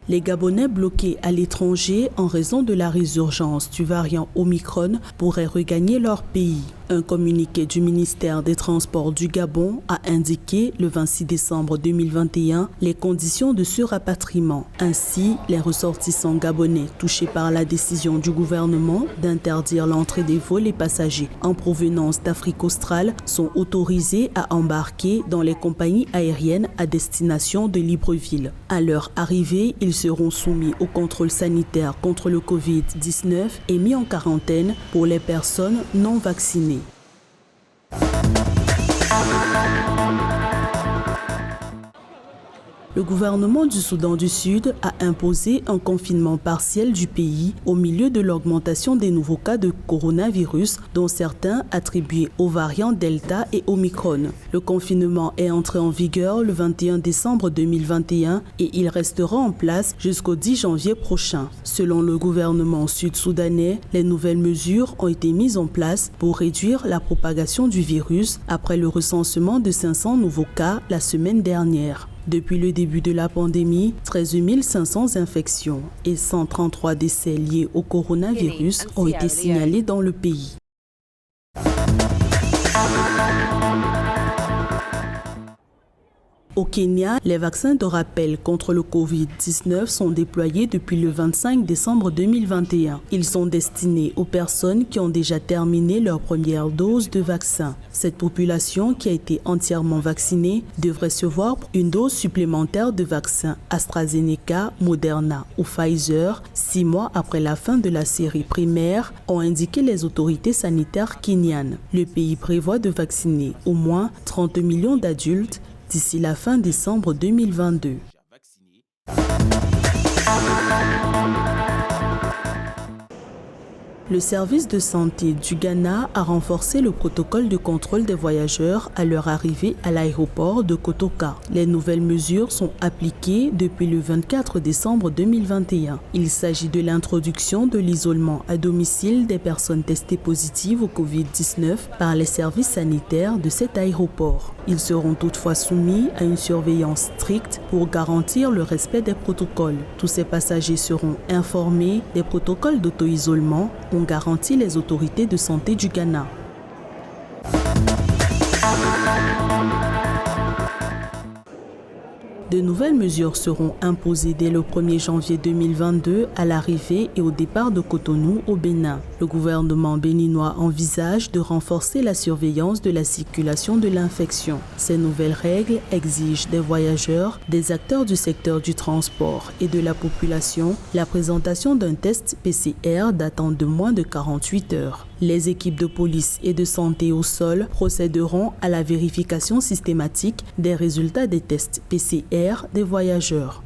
Les Gabonais bloqués à l'étranger en raison de la résurgence du variant Omicron pourraient regagner leur pays. Un communiqué du ministère des Transports du Gabon a indiqué le 26 décembre 2021 les conditions de ce rapatriement. Ainsi, les ressortissants gabonais touchés par la décision du gouvernement d'interdire l'entrée des vols et passagers en provenance d'Afrique australe sont autorisés à embarquer dans les compagnies aériennes à destination de Libreville. À leur arrivée, ils seront soumis au contrôle sanitaire contre le Covid-19 et mis en quarantaine pour les personnes non vaccinées. Le gouvernement du Soudan du Sud a imposé un confinement partiel du pays au milieu de l'augmentation des nouveaux cas de coronavirus, dont certains attribués aux variants Delta et Omicron. Le confinement est entré en vigueur le 21 décembre 2021 et il restera en place jusqu'au 10 janvier prochain. Selon le gouvernement sud-soudanais, les nouvelles mesures ont été mises en place pour réduire la propagation du virus après le recensement de 500 nouveaux cas la semaine dernière. Depuis le début de la pandémie, 13 500 infections et 133 décès liés au coronavirus ont été signalés dans le pays. Au Kenya, les vaccins de rappel contre le Covid-19 sont déployés depuis le 25 décembre 2021. Ils sont destinés aux personnes qui ont déjà terminé leur première dose de vaccin. Cette population qui a été entièrement vaccinée devrait recevoir une dose supplémentaire de vaccin AstraZeneca, Moderna ou Pfizer 6 mois après la fin de la série primaire, ont indiqué les autorités sanitaires kenyanes. Le pays prévoit de vacciner au moins 30 millions d'adultes d'ici la fin décembre 2022. Le service de santé du Ghana a renforcé le protocole de contrôle des voyageurs à leur arrivée à l'aéroport de Kotoka. Les nouvelles mesures sont appliquées depuis le 24 décembre 2021. Il s'agit de l'introduction de l'isolement à domicile des personnes testées positives au Covid-19 par les services sanitaires de cet aéroport. Ils seront toutefois soumis à une surveillance stricte pour garantir le respect des protocoles. Tous ces passagers seront informés des protocoles d'auto-isolement ont garanti les autorités de santé du Ghana. De nouvelles mesures seront imposées dès le 1er janvier 2022 à l'arrivée et au départ de Cotonou au Bénin. Le gouvernement béninois envisage de renforcer la surveillance de la circulation de l'infection. Ces nouvelles règles exigent des voyageurs, des acteurs du secteur du transport et de la population la présentation d'un test PCR datant de moins de 48 heures. Les équipes de police et de santé au sol procéderont à la vérification systématique des résultats des tests PCR des voyageurs.